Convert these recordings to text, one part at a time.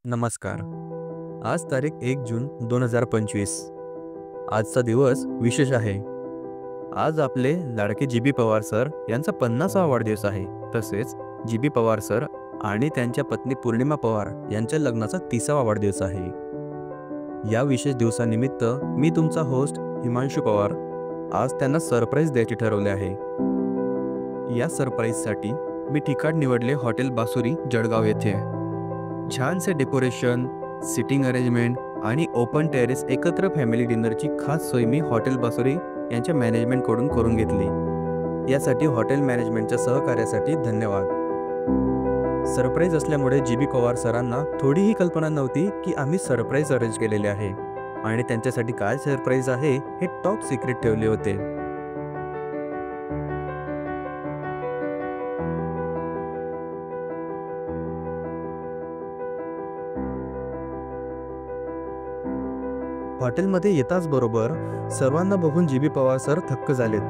नमस्कार. आज तारीख 1 जून 2025. आजचा दिवस विशेष आहे. आज आपले लाडके जी बी पवार सर यांचा 50वा वाढदिवस आहे. तसेच जी बी पवार सर आणि त्यांच्या पत्नी पूर्णिमा पवार यांच्या लग्नाचा 30वा वाढदिवस आहे. या विशेष दिवसानिमित्त मी तुमचा होस्ट हिमांशु पवार आज त्यांना सरप्राईज द्यायचे ठरवले आहे. या सरप्राईजसाठी मी ठिकाण निवडले हॉटेल बासुरी जळगाव येथे. छानसे डेकोरेशन, सिटिंग अरेंजमेंट आणि ओपन टेरेस एकत्र फॅमिली डिनरची खास सोय मी हॉटेल बासुरी यांच्या मॅनेजमेंटकडून करून घेतली. यासाठी हॉटेल मॅनेजमेंटच्या सहकार्यासाठी धन्यवाद. सरप्राईज असल्यामुळे जी बी पवार सरांना थोडीही कल्पना नव्हती की आम्ही सरप्राईज अरेंज केलेले आहे आणि त्यांच्यासाठी काय सरप्राईज आहे हे टॉप सिक्रेट ठेवले होते. हॉटेलमध्ये येताच बरोबर सर्वांना बघून जी बी पवार सर थक्क झालेत.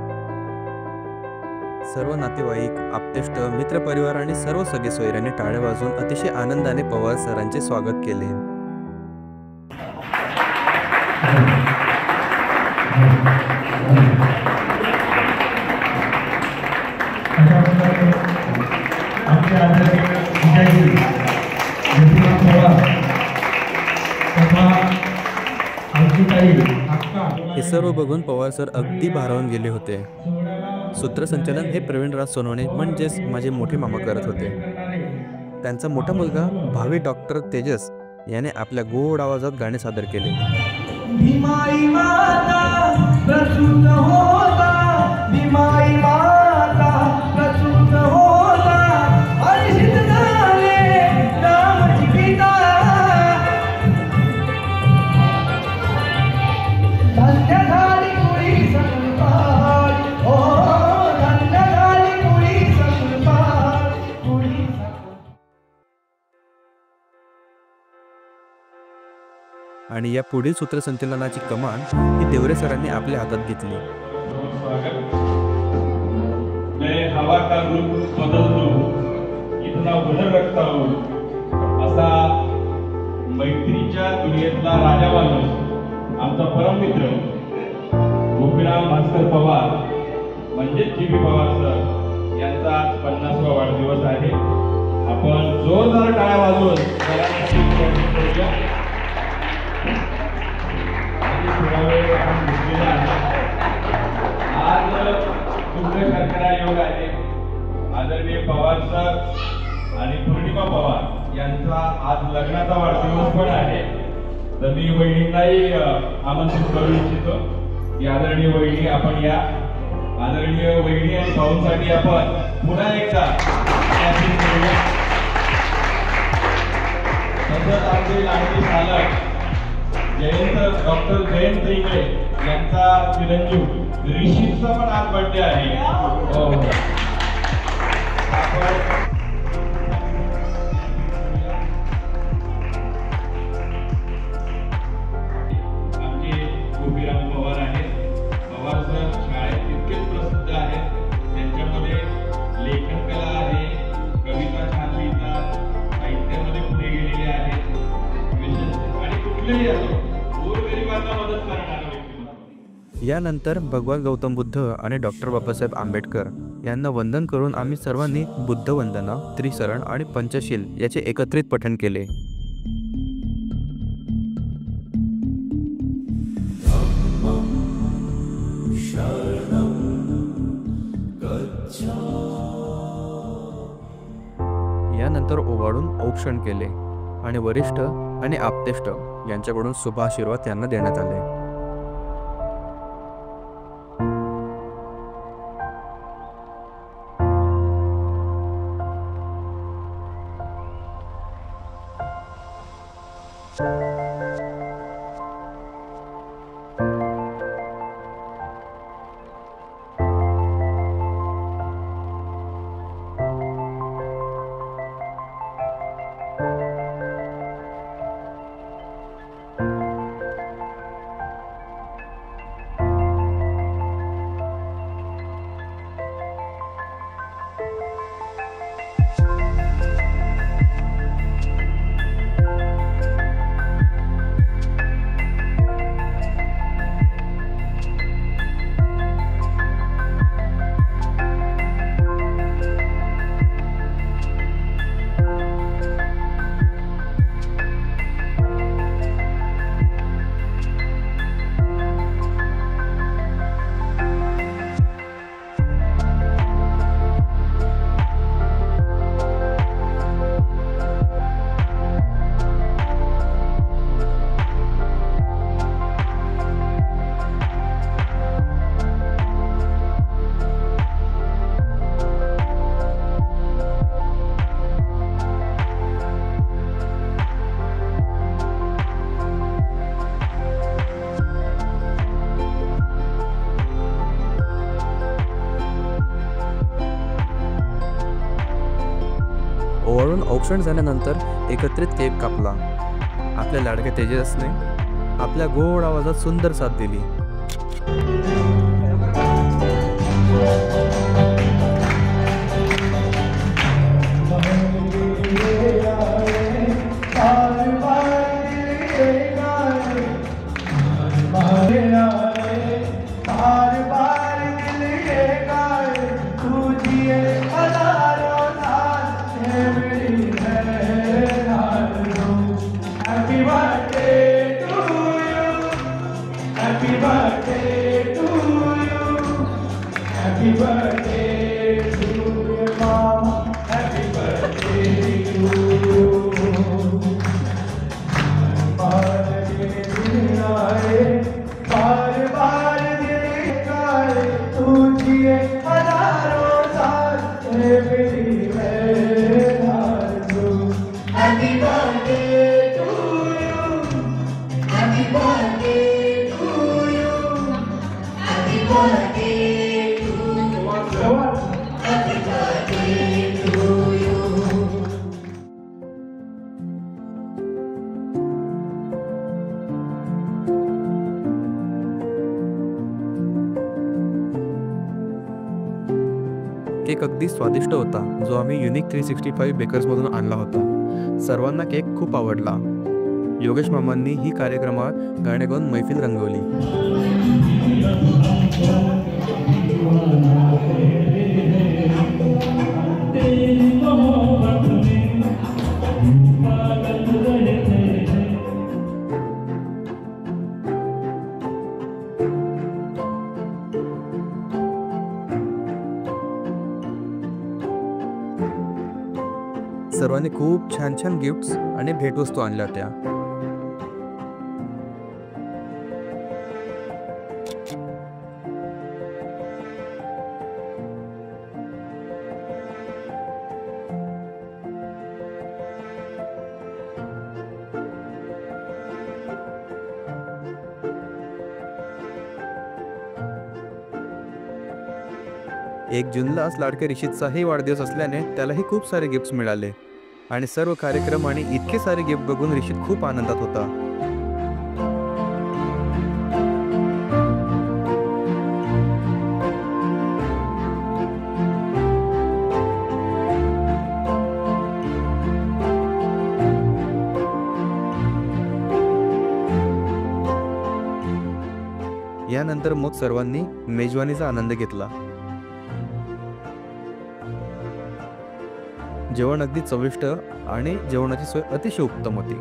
सर्व नातेवाईक, आप्तेष्ट, मित्रपरिवार आणि सर्व सगळे सोयऱ्यांनी टाळ्या वाजवून अतिशय आनंदाने पवार सरांचे स्वागत केले. हे सर्व बघून पवार सर अगदी भारावून गेले होते. सूत्रसंचालन हे प्रवीणराज सोनवणे म्हणजेच माझे मोठे मामा करत होते. त्यांचा मोठा मुलगा भावी डॉक्टर तेजस याने आपल्या गोड आवाजात गाणे सादर केले. भीमाई माता प्रसूत होता, भीमाई माता प्रसूत होता, हर्षित झाले रामची पिता, धन्य झाली कुळी संपाल, ओ धन्य झाली कुळी संपाल, कुळी. आणि या पुढील सूत्रसंचालनाची कमान ही देवरे सरांनी आपल्या हातात घेतली. मैं हवा का रूप बदल दूं, इतना उधर रखता हूं, असा मैत्रीच्या दुनियेतला राजा माणूस आमचा परममित्र गोपीराम भास्कर पवार म्हणजे जी बी पवार सर यांचा आज 50वा वाढदिवस आहे. आपण जोरदार टाळ्या वाजवून सरांसाठी करूया. आज तुमच्या सरकारा योग आहे. आदरणीय पवार सर आणि पूर्णिमा पवार यांचा आज लग्नाचा वाढदिवस पण आहे. तर मी वहिनींनाही आमंत्रित करू इच्छितो की आदरणीय वहिनी आपण या. आदरणीय वहिनी आणि भाऊंसाठी आपण पुन्हा एकदा तसंच आमचे लाडके पालक डॉक्टर जयंत इंगळे यांचा चिरंजीव ऋषीचा पण आज बर्थडे आहे. आमचे गोपीराम पवार आहेत. पवार सर शाळेत तितकेच प्रसिद्ध आहेत. त्यांच्यामध्ये लेखन कला आहे, कविता छान लिहितात, साहित्यामध्ये पुढे गेलेले आहेत आणि कुठलेही असो गोरगरिबांना मदत करणारे. यानंतर भगवान गौतम बुद्ध आणि डॉक्टर बाबासाहेब आंबेडकर यांना वंदन करून आम्ही सर्वांनी बुद्ध वंदना, त्रिसरण आणि पंचशील याचे एकत्रित पठण केले. यानंतर ओवाळून औक्षण केले आणि वरिष्ठ आणि आप्तेष्ट यांच्याकडून शुभाशीर्वाद त्यांना देण्यात आले. म्हणून औक्षण झाल्यानंतर एकत्रित केक कापला. आपल्या लाडक्या तेजसने आपल्या गोड आवाजात सुंदर साथ दिली. केक अगदी स्वादिष्ट होता, जो आम्ही युनिक 365 बेकर्समधून आणला होता. सर्वांना केक खूप आवडला. योगेश मामांनी ही कार्यक्रमात गाणे गाऊन मैफिल रंगवली. सर्वांनी खूप छान छान गिफ्ट्स आणि भेटवस्तू आणल्या होत्या. एक जूनलाच लाडक्या ऋषितचाही वाढदिवस असल्याने त्यालाही खूप सारे गिफ्ट्स मिळाले आणि सर्व कार्यक्रम आणि इतके सारे गिफ्ट बघून ऋषित खूप आनंदात होता. यानंतर मग सर्वांनी मेजवानीचा आनंद घेतला. जेवण अगदी चविष्ट आणि जेवणाची सोय अतिशय उत्तम होती.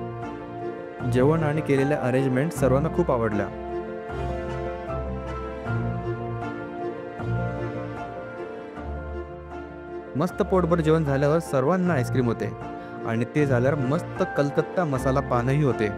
जेवण आणि केलेल्या अरेंजमेंट सर्वांना खूप आवडल्या. मस्त पोटभर जेवण झाल्यावर सर्वांना आईस्क्रीम होते आणि ते झाल्यावर मस्त कलकत्ता मसाला पानही होते.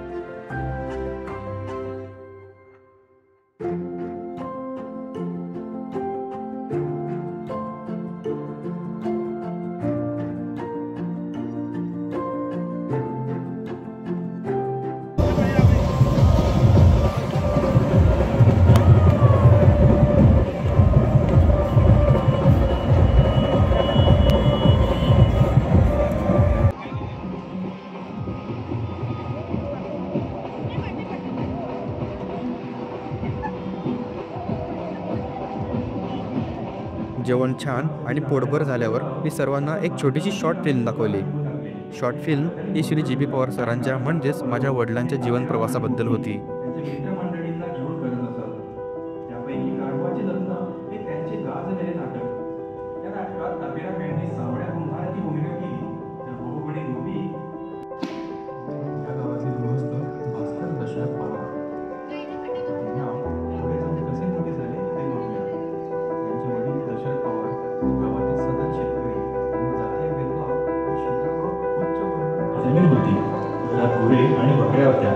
जेवण छान आणि पोटभर झाल्यावर मी सर्वांना एक छोटीशी शॉर्ट फिल्म दाखवली. शॉर्ट फिल्म ही श्री जी बी पवार सरांच्या म्हणजेच माझ्या वडिलांच्या जीवन प्रवासाबद्दल होती. मित्रमंडळींना घेऊन करत असत. त्यापैकी गाढवाचे लग्न हे त्यांचे गाजलेले नाटक. या नाटकात तबेला मेंढी सावळ्या कुंभाराची भूमिका केली तर बहुबडी धोबी या गावाचे गृहस्थ भास्कर दशरथ पवार. पुढे जाऊन कसे मोठे झाले ते बघूया. त्यांचे वडील दशरथ पवार गावातील सदन शेतकरी आणि जातीय भेदभाव व शूद्रावर उच्च वर्ण जमीन होती. घरात गुरे आणि बकऱ्या होत्या.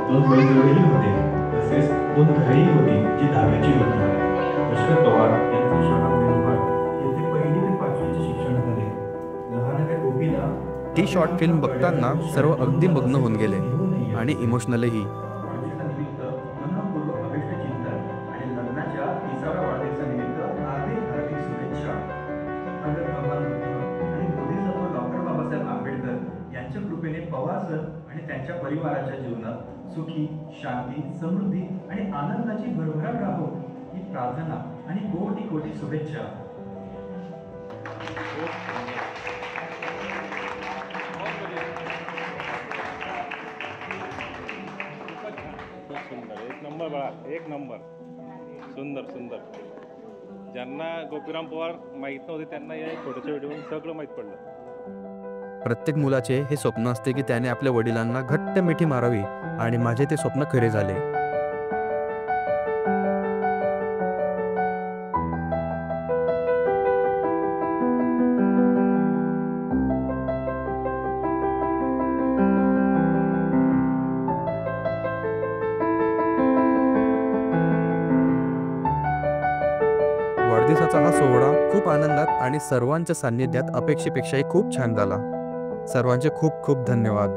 2 बैलजोडेही होते. तसेच 2 घरेही होती जी धाब्याची होती. दशरथ पवार यांचे शाळा येथे 1ली ते 5वीचे शिक्षण झाले. लहानग्या गोपीला ती शॉर्ट फिल्म बघताना सर्व अगदी मग्न होऊन गेले आणि इमोशनलही. निमित्त मनपूर्वक अभिष्ट चिंतन आणि लग्नाच्या 30व्या वाढदिवसानिमित्त हार्दिक शुभेच्छा. भगत भगवान बुद्ध आणि बोधिसत्व डॉक्टर बाबासाहेब आंबेडकर परिवाराच्या जीवनात सुखी, शांती, समृद्धी आणि आनंदाची भरभराट राहो ही प्रार्थना आणि कोटी कोटी शुभेच्छा. खूप सुंदर, एक नंबर बाळा, एक नंबर. सुंदर सुंदर. ज्यांना गोपीराम पवार माहीत नव्हते त्यांना या छोट्याशा व्हिडिओ सगळं माहीत पडलं. प्रत्येक मुलाचे हे स्वप्न असते की त्याने आपल्या वडिलांना घट्ट मिठी मारावी आणि माझे ते स्वप्न खरे झाले. वाढदिवसाचा हा सोहळा खूप आनंदात आणि सर्वांच्या सान्निध्यात अपेक्षेपेक्षाही खूप छान झाला. सर्वांचे खूप खूप धन्यवाद.